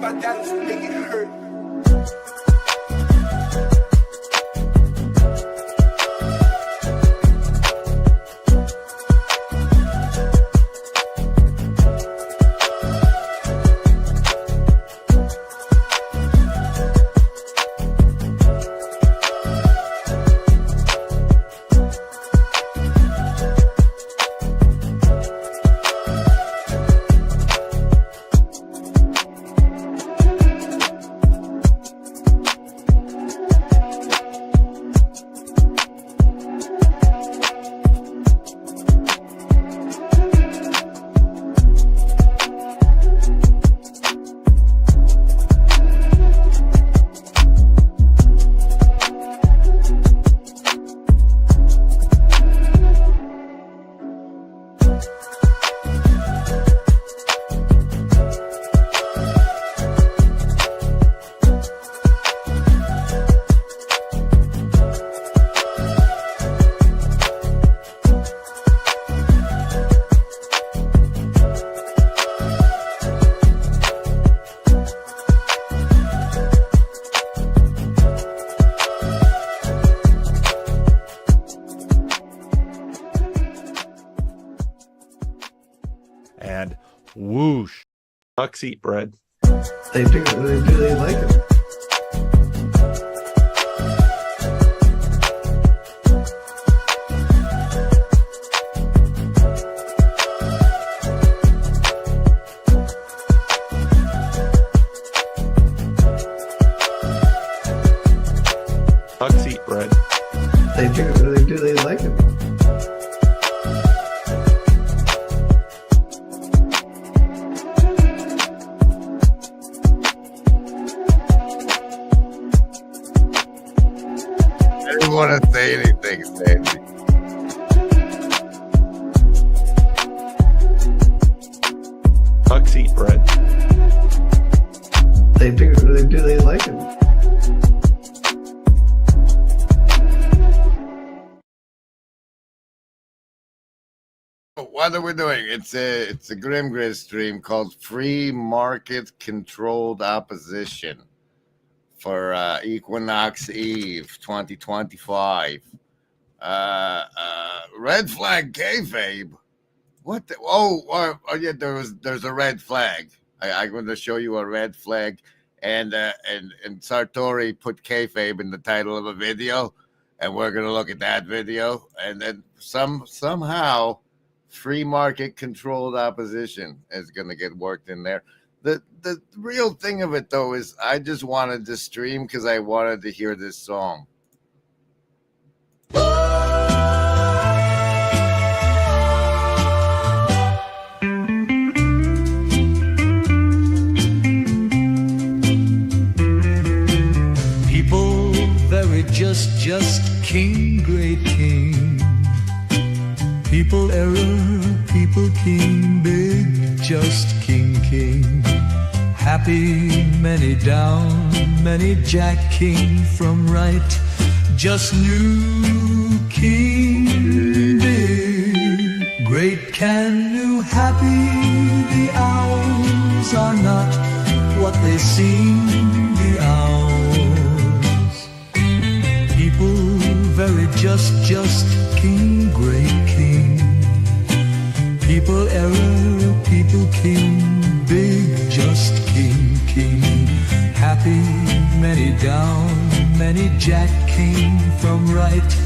My dad's making it hurt. And whoosh, ducks eat bread. They do. They like it. Ducks eat bread. They do. They like it. I didn't want to say anything, Sandy. Ducks eat bread. They do. They like it. What are we doing? It's a Grim Grid stream called Free Market Controlled Opposition for Equinox Eve 2025. Red flag kayfabe. What? Oh yeah. There's a red flag. I'm going to show you a red flag, and Sartori put kayfabe in the title of a video, and we're going to look at that video, and then somehow free market controlled opposition is going to get worked in there. The real thing of it, though, is I just wanted to stream because I wanted to hear this song. People very just king, great king. People error, people king, big, just king. Happy, many down, many jack king from right, just new king, big, Great canoe happy, the owls are not what they seem, the owls. People very just king, great king. People error, people king, big just king, king. Happy, many down, many jack king from right,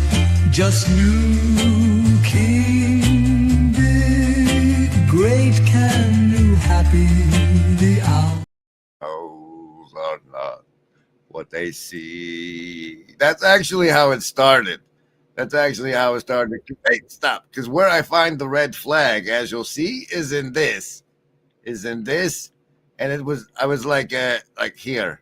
just new king, big, great canoe happy, the owl. Owls are not what they see. That's actually how it started. That's actually how it started. Hey, stop. Because where I find the red flag, as you'll see, is in this. And I was like here.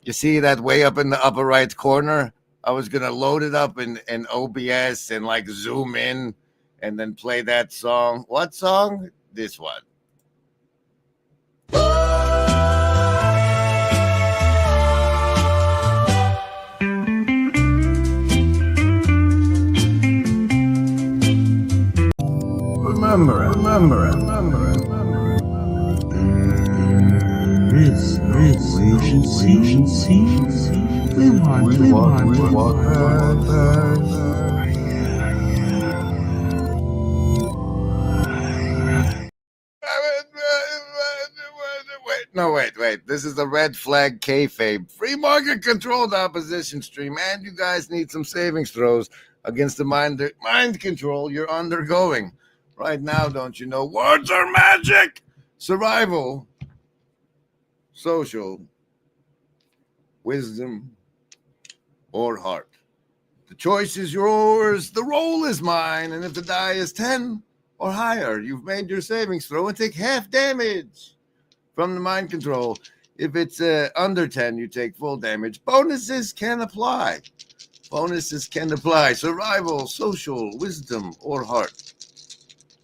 You see that way up in the upper right corner? I was going to load it up in OBS and like zoom in and then play that song. What song? This one. Remember it. We want. Wait. This is the Red Flag Kayfabe free market controlled opposition stream, and you guys need some savings throws against the mind control you're undergoing right now. Don't you know? Words are magic. Survival, social, wisdom, or heart. The choice is yours. The roll is mine. And if the die is 10 or higher, you've made your savings throw and take half damage from the mind control. If it's under 10, you take full damage. Bonuses can apply. Survival, social, wisdom, or heart.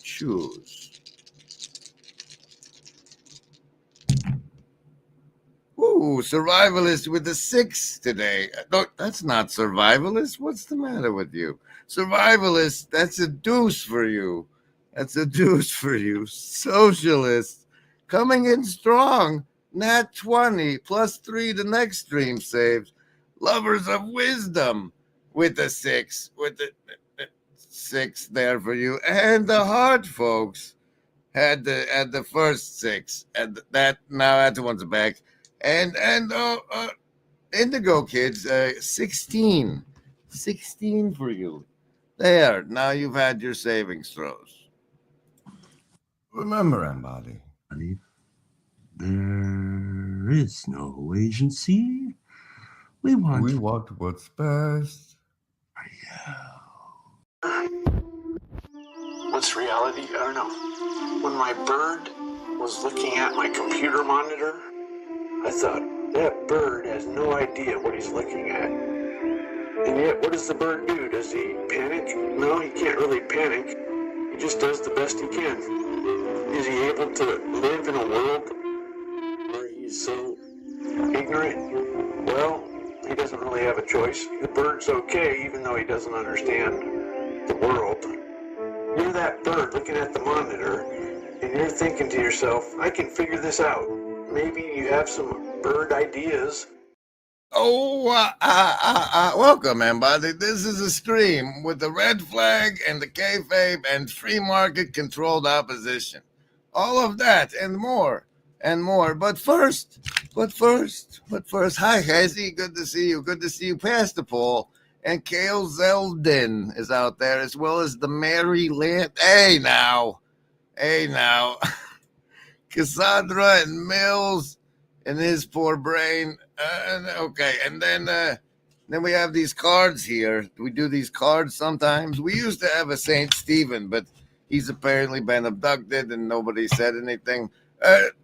Choose. Ooh, survivalist with a 6 today. No, that's not survivalist. What's the matter with you? Survivalist, that's a deuce for you. Socialist, coming in strong. Nat 20, plus 3 to next stream saves. Lovers of wisdom with a 6. With the 6 there for you. And the heart, folks, had the first 6. And that, now that one's back. And Indigo kids, 16 for you. There, now you've had your savings throws. Remember, Embody, there is no agency. We want what's best. What's reality? I don't know. When my bird was looking at my computer monitor, I thought, that bird has no idea what he's looking at. And yet, what does the bird do? Does he panic? No, he can't really panic. He just does the best he can. Is he able to live in a world where he's so ignorant? Well, he doesn't really have a choice. The bird's okay, even though he doesn't understand the world. You're that bird looking at the monitor, and you're thinking to yourself, I can figure this out. Maybe you have some bird ideas. Oh, welcome, everybody. This is a stream with the red flag and the kayfabe and free market controlled opposition. All of that and more. But first, hi, Hezzy. Good to see you. Past the poll. And Kale Zeldin is out there, as well as the Mary Land. Hey now. Cassandra and Mills and his poor brain. Okay, and then we have these cards here. We do these cards sometimes. We used to have a Saint Stephen, but he's apparently been abducted and nobody said anything.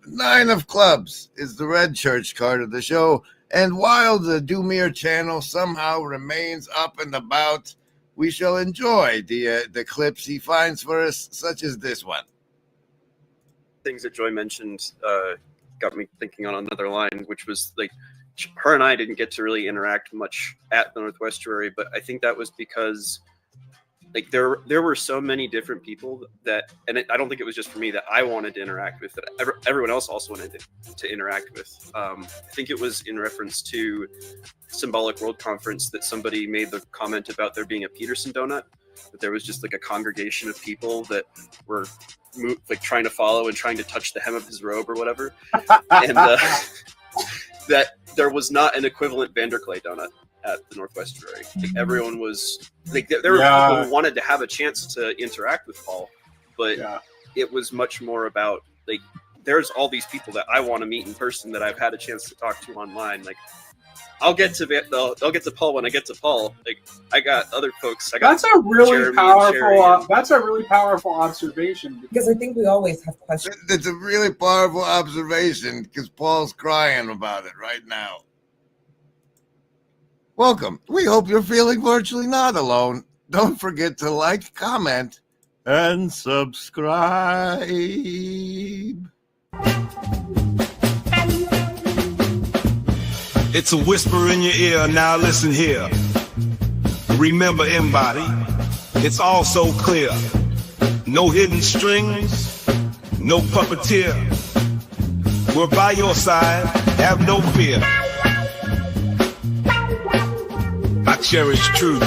9 of clubs is the red church card of the show. And while the Dumir channel somehow remains up and about, we shall enjoy the clips he finds for us, such as this one. Things that Joy mentioned got me thinking on another line, which was like her and I didn't get to really interact much at the Northwest Estuary, but I think that was because like there were so many different people that, and I don't think it was just for me, that I wanted to interact with, that everyone else also wanted to interact with. I think it was in reference to Symbolic World Conference that somebody made the comment about there being a Peterson donut, that there was just like a congregation of people that were like trying to follow and trying to touch the hem of his robe or whatever, and that there was not an equivalent Vanderklay donut at the Northwest Jury. Like, everyone was like, there were people who wanted to have a chance to interact with Paul, but it was much more about like, there's all these people that I want to meet in person that I've had a chance to talk to online. Like, I'll get to Paul when I get to Paul. Like, I got other folks. That's a really powerful. That's a really powerful observation. Because I think we always have questions. It's a really powerful observation because Paul's crying about it right now. Welcome. We hope you're feeling virtually not alone. Don't forget to like, comment, And subscribe. It's a whisper in your ear, now listen here. Remember, Embody, it's all so clear. No hidden strings, no puppeteer. We're by your side, have no fear. I cherish truth.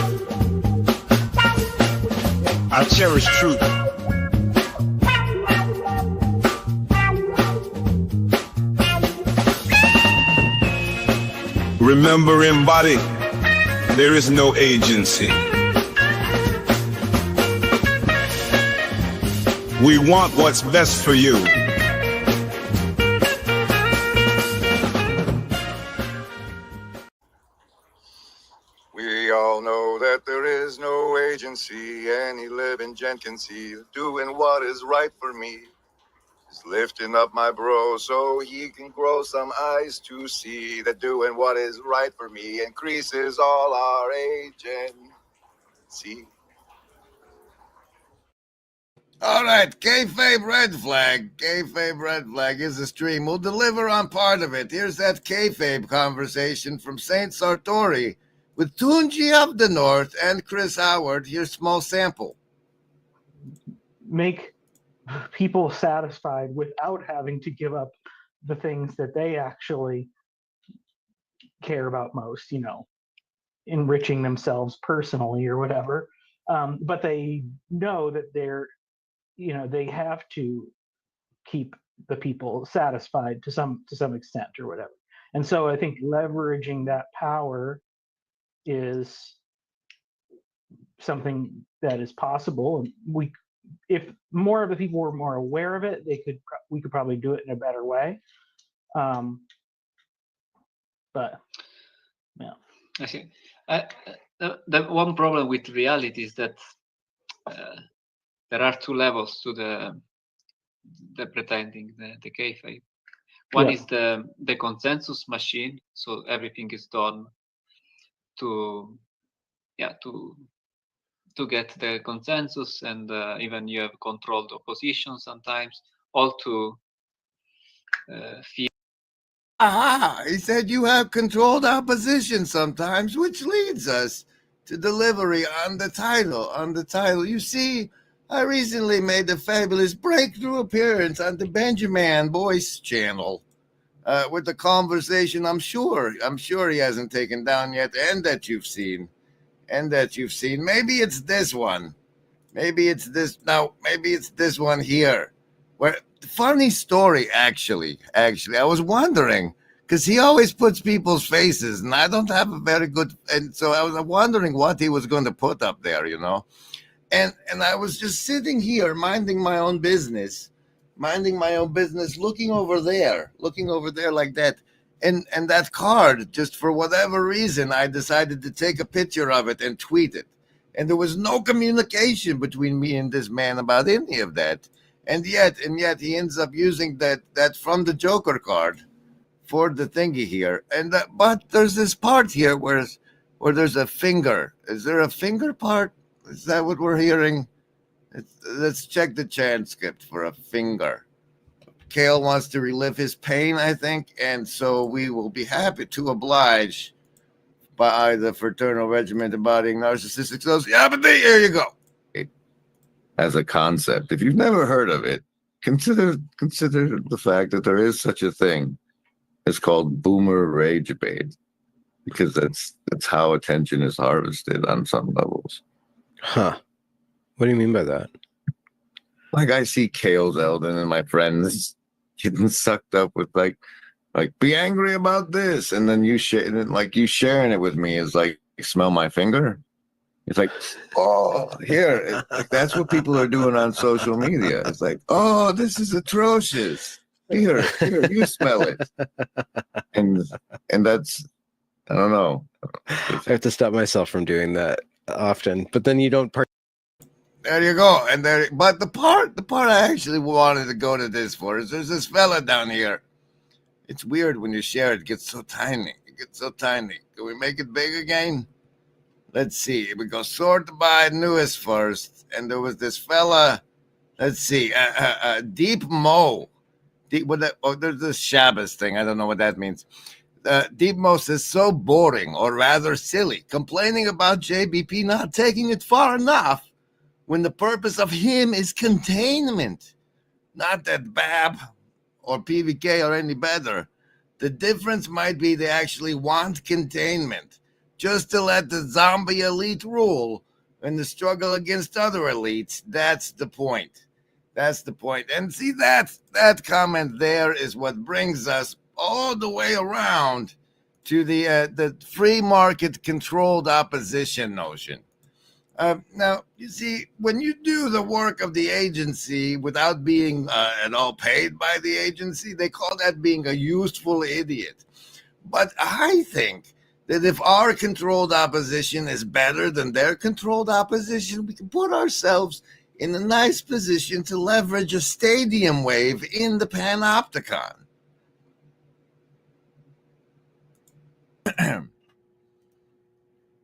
I cherish truth. Remember, Embody, there is no agency. We want what's best for you. We all know that there is no agency. Any living gent can see doing what is right for me. Is lifting up my bro so he can grow some eyes to see that doing what is right for me increases all our agency. All right, kayfabe red flag. Kayfabe red flag is a stream. We'll deliver on part of it. Here's that kayfabe conversation from Saint Sartori with Tunji of the North and Chris Howard. Here's small sample. Make people satisfied without having to give up the things that they actually care about most, you know, enriching themselves personally or whatever. But they know that they're, you know, they have to keep the people satisfied to some extent or whatever. And so I think leveraging that power is something that is possible. And if more of the people were more aware of it, we could probably do it in a better way. But yeah, I see. The one problem with reality is that there are two levels to the pretending, the kayfabe. One is the consensus machine, so everything is done to get the consensus, and even you have controlled opposition sometimes, all to feel. He said you have controlled opposition sometimes, which leads us to delivery on the title. You see, I recently made a fabulous breakthrough appearance on the Benjamin Boyce channel with the conversation I'm sure he hasn't taken down yet, and that you've seen. Maybe it's this one. Maybe it's this one here. Where funny story, actually. I was wondering, because he always puts people's faces, and I don't have a very good, and so I was wondering what he was going to put up there, you know. And I was just sitting here minding my own business, looking over there like that. And that card, just for whatever reason, I decided to take a picture of it and tweet it. And there was no communication between me and this man about any of that. And yet he ends up using that from the Joker card for the thingy here. And but there's this part here where there's a finger. Is there a finger part? Is that what we're hearing? Let's check the transcript for a finger. Kale wants to relive his pain, I think, and so we will be happy to oblige by the fraternal regiment embodying narcissistic souls. Yeah, but here you go. as a concept. If you've never heard of it, consider the fact that there is such a thing. It's called boomer rage bait, because that's how attention is harvested on some levels. Huh. What do you mean by that? Like I see Kale Zeldin and my friends getting sucked up with like be angry about this, and then you sharing it with me is like, smell my finger. It's like, oh, here. That's what people are doing on social media. It's like, oh, this is atrocious. Here, you smell it. And that's, I don't know. I have to stop myself from doing that often. But then you don't. There you go. But the part I actually wanted to go to this for is there's this fella down here. It's weird when you share it. It gets so tiny. Can we make it big again? Let's see. We go sort by newest first. And there was this fella. Let's see. Deep Mo. There's this Shabbos thing. I don't know what that means. Deep Mo says, so boring, or rather silly, complaining about JBP not taking it far enough when the purpose of him is containment. Not that Bab or PVK are any better. The difference might be they actually want containment, just to let the zombie elite rule and the struggle against other elites. That's the point. And see, that comment there is what brings us all the way around to the free market controlled opposition notion. Now, you see, when you do the work of the agency without being at all paid by the agency, they call that being a useful idiot. But I think that if our controlled opposition is better than their controlled opposition, we can put ourselves in a nice position to leverage a stadium wave in the panopticon.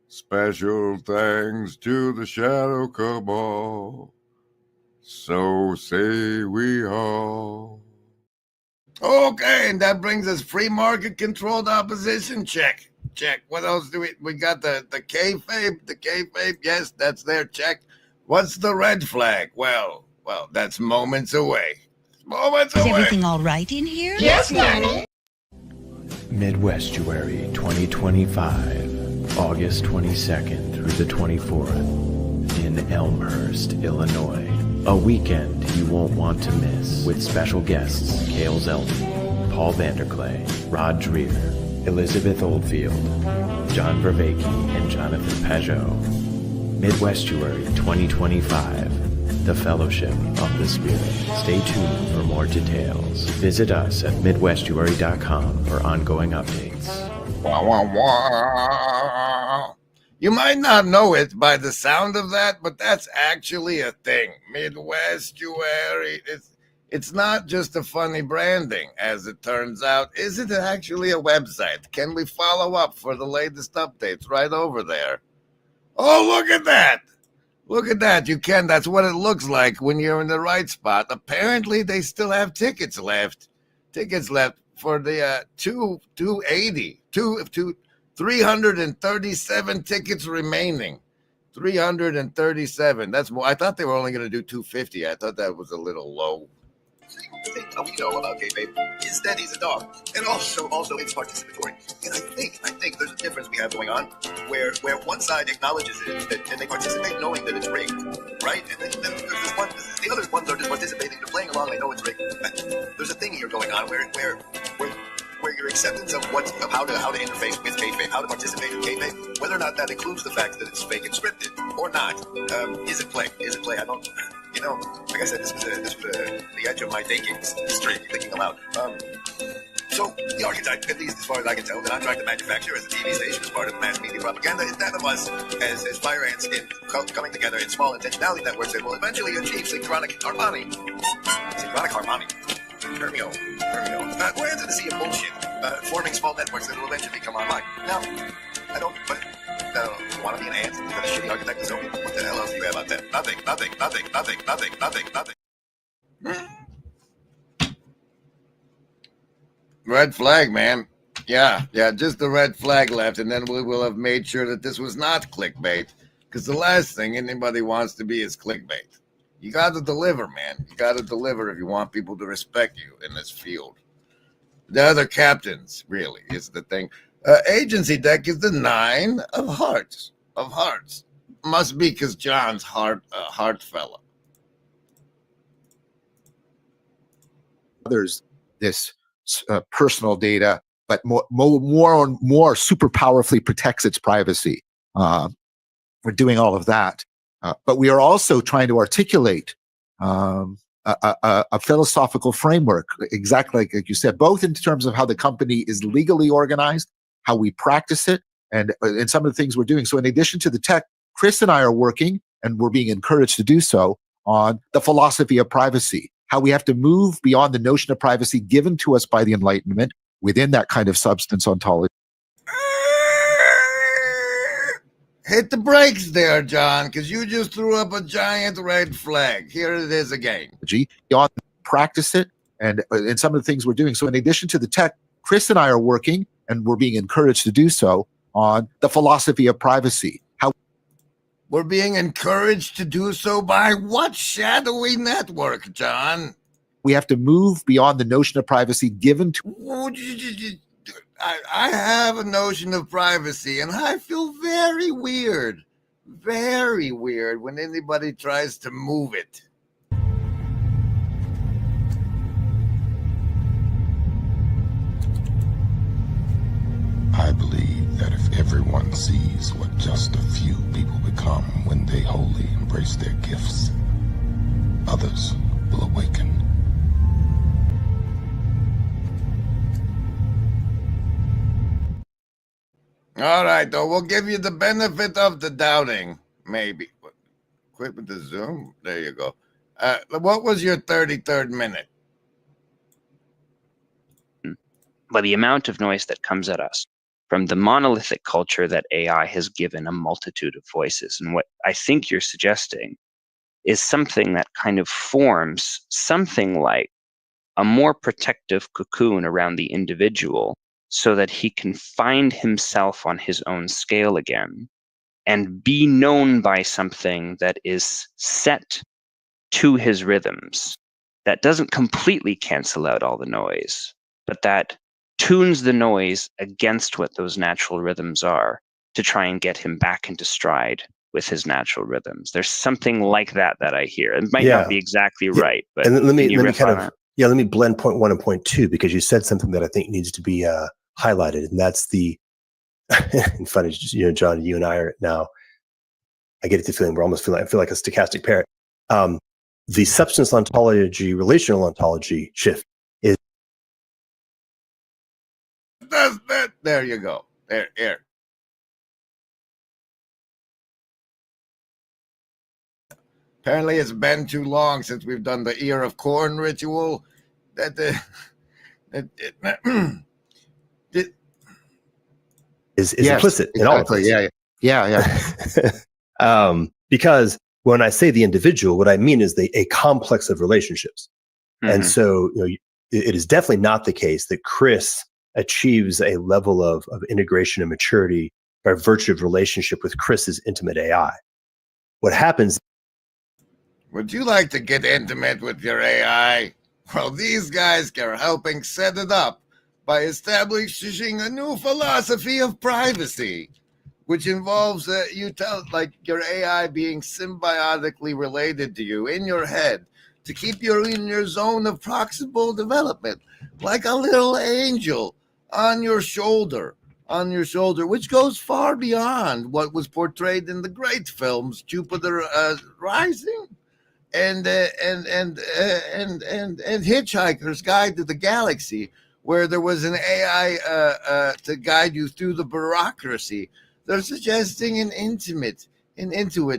Special thanks to the Shadow Cabal. So say we all. Okay, and that brings us free market controlled opposition. Check. What else do we got? The kayfabe. The kayfabe. Yes, that's there. Check. What's the red flag? Well, that's moments away. Is everything all right in here? Yes, Nanny. Midwestuary 2025. August 22nd through the 24th in Elmhurst, Illinois. A weekend you won't want to miss, with special guests Kale Zeldin, Paul Vanderklay, Rod Dreher, Elizabeth Oldfield, John Vervaeke, and Jonathan Peugeot. Midwestuary 2025, the Fellowship of the Spirit. Stay tuned for more details. Visit us at midwestuary.com for ongoing updates. Wah, wah, wah. You might not know it by the sound of that, but that's actually a thing. Midwestuary. It's not just a funny branding, as it turns out. Is it actually a website? Can we follow up for the latest updates right over there? Oh, look at that. Look at that. You can. That's what it looks like when you're in the right spot. Apparently, they still have tickets left. For the 337 tickets remaining. 337. That's more. I thought they were only going to do 250. I thought that was a little low. The thing we know about kayfabe is that he's a dog, and also it's participatory. And I think there's a difference we have going on, where one side acknowledges it, and they participate knowing that it's rigged, right? And then there's this one, the other ones are just participating, they're playing along, they know it's rigged. There's a thing here going on where your acceptance of how to interface with kayfabe, how to participate in kayfabe, whether or not that includes the fact that it's fake and scripted or not, is it play? I don't. Like I said, this was the edge of my thinking aloud. So the archetype, at least as far as I can tell, that I'm trying to manufacture as a TV station as part of mass media propaganda, is that of us as fire ants coming together in small intentionality networks that will eventually achieve synchronic harmony. Termio. We're into the sea of bullshit, forming small networks that will eventually come online. Now, I don't want to be an ant because a shitty architect is over. What the hell else do you have out there? Nothing. Red flag, man. Yeah, just the red flag left, and then we will have made sure that this was not clickbait, because the last thing anybody wants to be is clickbait. You got to deliver, man. You got to deliver if you want people to respect you in this field. The other captains, really, is the thing. Agency deck is the 9 of hearts. Of hearts. Must be because John's heart fella. There's this personal data, but more super powerfully protects its privacy. We're doing all of that. But we are also trying to articulate a philosophical framework, exactly like you said, both in terms of how the company is legally organized, how we practice it, and some of the things we're doing. So in addition to the tech, Chris and I are working, and we're being encouraged to do so, on the philosophy of privacy, how we have to move beyond the notion of privacy given to us by the Enlightenment within that kind of substance ontology. Hit the brakes there, John, because you just threw up a giant red flag. Here it is again. Beyond practice it, and some of the things we're doing. So in addition to the tech, Chris and I are working, and we're being encouraged to do so, on the philosophy of privacy. How we're being encouraged to do so by what shadowy network, John? We have to move beyond the notion of privacy given to... I have a notion of privacy, and I feel very weird when anybody tries to move it. I believe that if everyone sees what just a few people become when they wholly embrace their gifts, others will awaken. All right, though, we'll give you the benefit of the doubting, maybe. Quit with the Zoom. There you go. What was your 33rd minute? By the amount of noise that comes at us from the monolithic culture that AI has given a multitude of voices. And what I think you're suggesting is something that kind of forms something like a more protective cocoon around the individual, so that he can find himself on his own scale again and be known by something that is set to his rhythms, that doesn't completely cancel out all the noise, but that tunes the noise against what those natural rhythms are to try and get him back into stride with his natural rhythms. There's something like that I hear. It might not be exactly right, but and let me blend point 1 and point 2, because you said something that I think needs to be highlighted, and that's the and funny, John, you and I are now, I get the feeling I feel like a stochastic parrot. The substance ontology, relational ontology shift is there you go. There. Apparently it's been too long since we've done the ear of corn ritual. Is implicit in all of this. Yeah. Because when I say the individual, what I mean is a complex of relationships. Mm-hmm. And so it is definitely not the case that Chris achieves a level of integration and maturity by virtue of relationship with Chris's intimate AI. What happens... Would you like to get intimate with your AI? Well, these guys are helping set it up by establishing a new philosophy of privacy, which involves your AI being symbiotically related to you in your head to keep you in your zone of proximal development, like a little angel on your shoulder, which goes far beyond what was portrayed in the great films Jupiter Rising and Hitchhiker's Guide to the Galaxy, where there was an AI to guide you through the bureaucracy. They're suggesting an intuit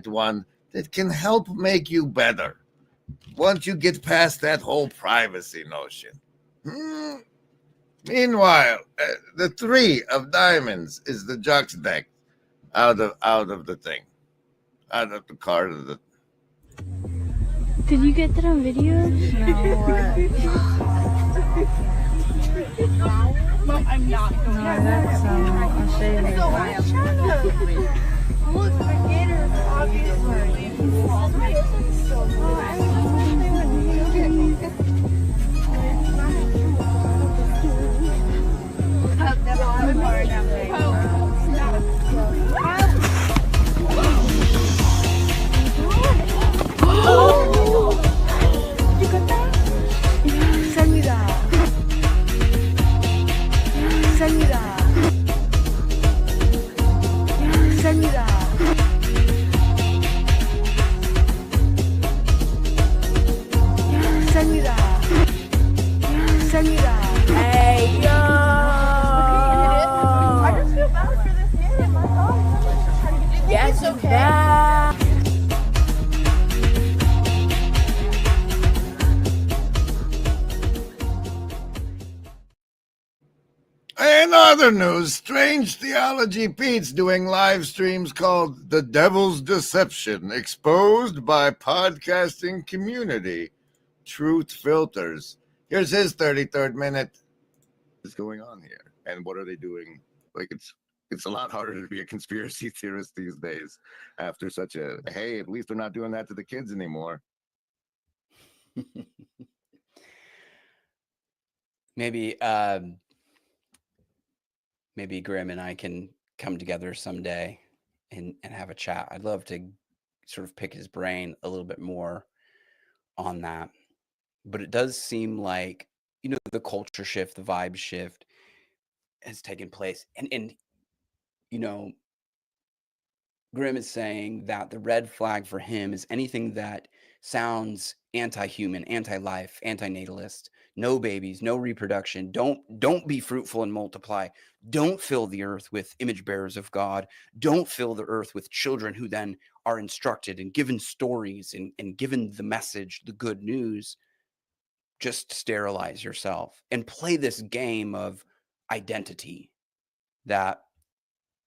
one that can help make you better once you get past that whole privacy notion. Meanwhile, the 3 of diamonds is the Jux deck out of the thing, out of the card of the... Did you get that on video? No, I'm not going to. I'll show you later. Look, the gator, obviously. check it out. Hey, yo. I just feel bad for this game. My God. Yes, okay. In other news, Strange Theology Pete's doing live streams called The Devil's Deception, exposed by podcasting community. Truth filters. Here's his 33rd minute. What's going on here? And what are they doing? Like, it's a lot harder to be a conspiracy theorist these days after such a, hey, at least they're not doing that to the kids anymore. Maybe Grim and I can come together someday and have a chat. I'd love to sort of pick his brain a little bit more on that. But it does seem like, you know, the culture shift, the vibe shift has taken place. And you know, Grim is saying that the red flag for him is anything that sounds anti-human, anti-life, anti-natalist. No babies, no reproduction. Don't be fruitful and multiply. Don't fill the earth with image bearers of God. Don't fill the earth with children who then are instructed and given stories and given the message, the good news. Just sterilize yourself and play this game of identity that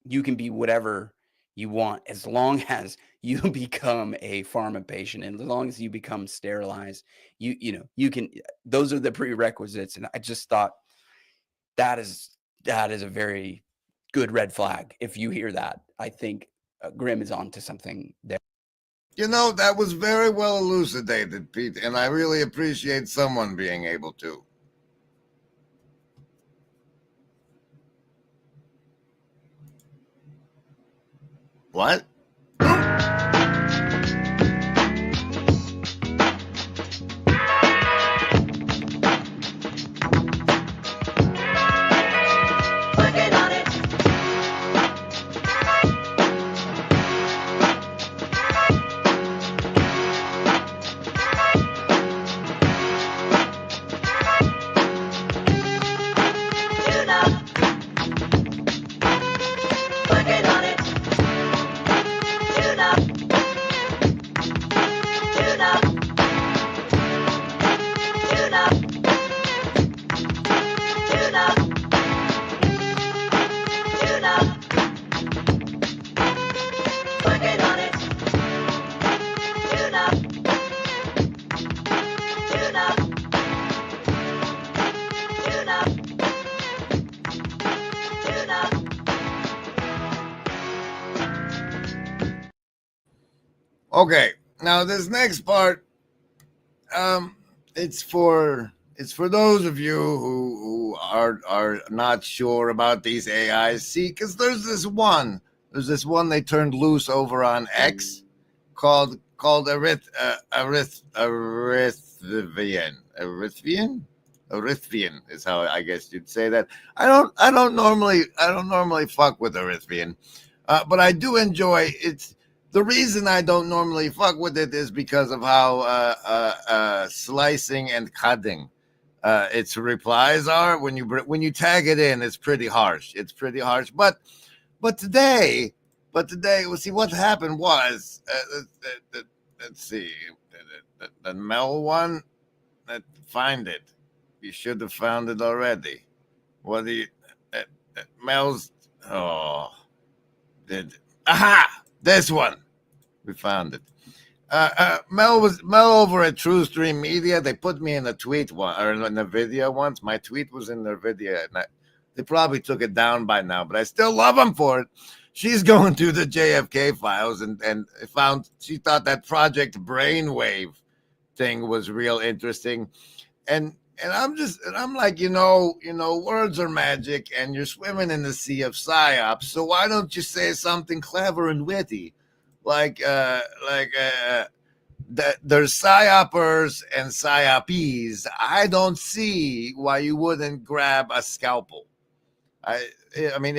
you can be whatever you want as long as you become a pharma patient and as long as you become sterilized. You know, you can, those are the prerequisites. And I just thought that is a very good red flag. If you hear that, I think Grim is onto something there. You know, that was very well elucidated, Pete, and I really appreciate someone being able to. What? Okay, now this next part, it's for those of you who are not sure about these AIs. See, because there's this one they turned loose over on X called Arithvian is how I guess you'd say that. I don't normally fuck with Arithvian, but I do enjoy it. The reason I don't normally fuck with it is because of how slicing and cutting its replies are. When you tag it in, it's pretty harsh. But today, we'll see what happened was. Let's see, the Mel one. Find it. You should have found it already. What do you? Mel's. Oh, aha! This one. We found it. Mel over at True Stream Media. They put me in a tweet or in a video once. My tweet was in their video, and they probably took it down by now, but I still love them for it. She's going through the JFK files and found she thought that Project Brainwave thing was real interesting, and I'm like, you know, words are magic, and you're swimming in the sea of psyops. So why don't you say something clever and witty, like that there's psyopers and psyopees. I don't see why you wouldn't grab a scalpel. I mean,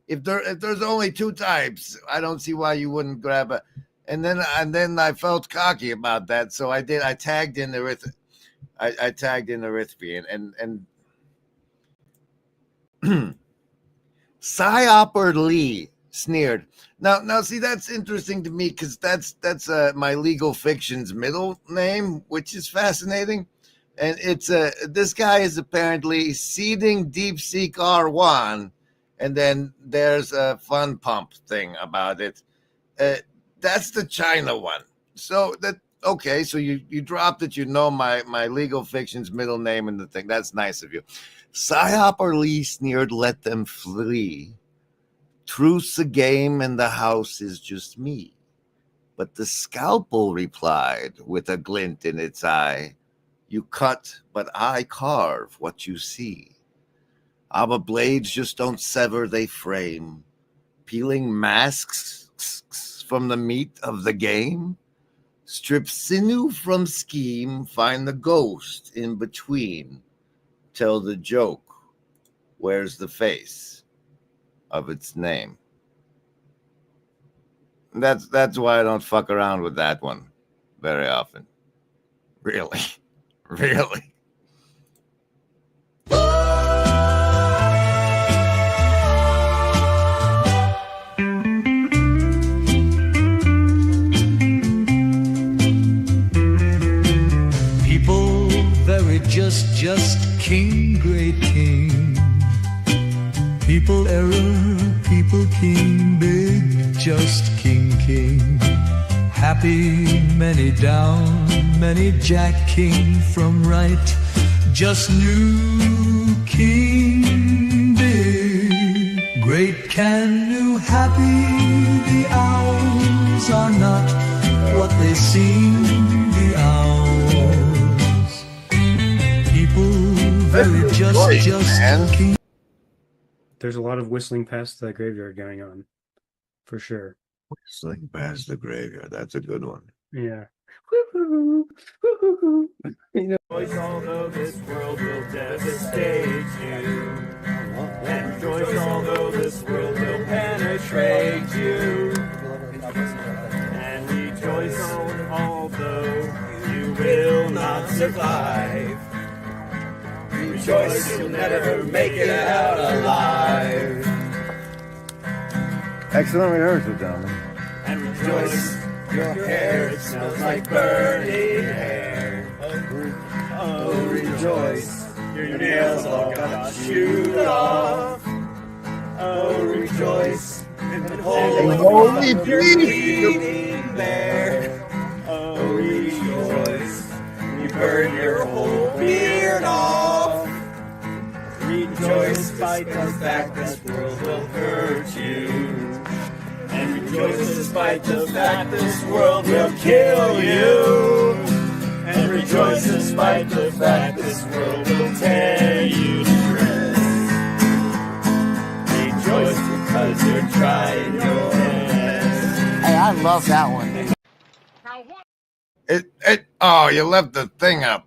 if there's only two types, I don't see why you wouldn't grab a. And then I felt cocky about that, so I did. I tagged in there with I tagged in Artistry and Psyop Lee sneered. Now, see, that's interesting to me because that's my legal fiction's middle name, which is fascinating. And it's this guy is apparently seeding DeepSeek R1, and then there's a fun pump thing about it. That's the China one. So that okay. So you dropped it. You know my legal fiction's middle name and the thing. That's nice of you. Psyop Lee sneered, "Let them flee. Truth's a game, and the house is just me." But the scalpel replied with a glint in its eye, "You cut, but I carve what you see. Our blades just don't sever, they frame. Peeling masks from the meat of the game. Strip sinew from scheme, find the ghost in between. Tell the joke, where's the face of its name?" That's why I don't fuck around with that one very often. Really. Really. People very just king, great king. People error, people king, big, just king. Happy, many down, many jack king from right, just new king, big, great can new, happy, the hours are not what they seem, the hours. People very just king. There's a lot of whistling past the graveyard going on, for sure. Whistling past the graveyard. That's a good one. Yeah. You know, although this world will devastate you, and rejoice although this world will penetrate you, and rejoice although you will not survive. Rejoice you'll never make it out alive. Excellent rehearsal, gentlemen. And rejoice, your hair, it smells like burning hair. Oh, rejoice, your nails all got chewed off. Oh, rejoice, and holy bleeding there. Oh, rejoice, you burn your whole beard off. Rejoice, despite the fact this world will hurt you. And rejoice despite the fact this world will kill you. And rejoice despite the fact this world will tear you to shreds. Rejoice because you're trying your best. Hey, I love that one. Oh, you left the thing up.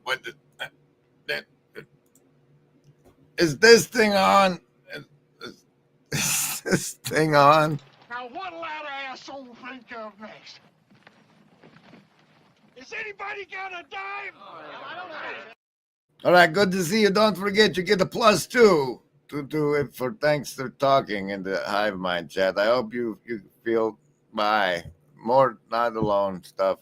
Is this thing on? Is this thing on? Now what'll that asshole think of next? Is anybody got a dime? All right, good to see you. Don't forget, you get a +2 to do it for thanks for talking in the Hive Mind chat. I hope you feel more not alone stuff.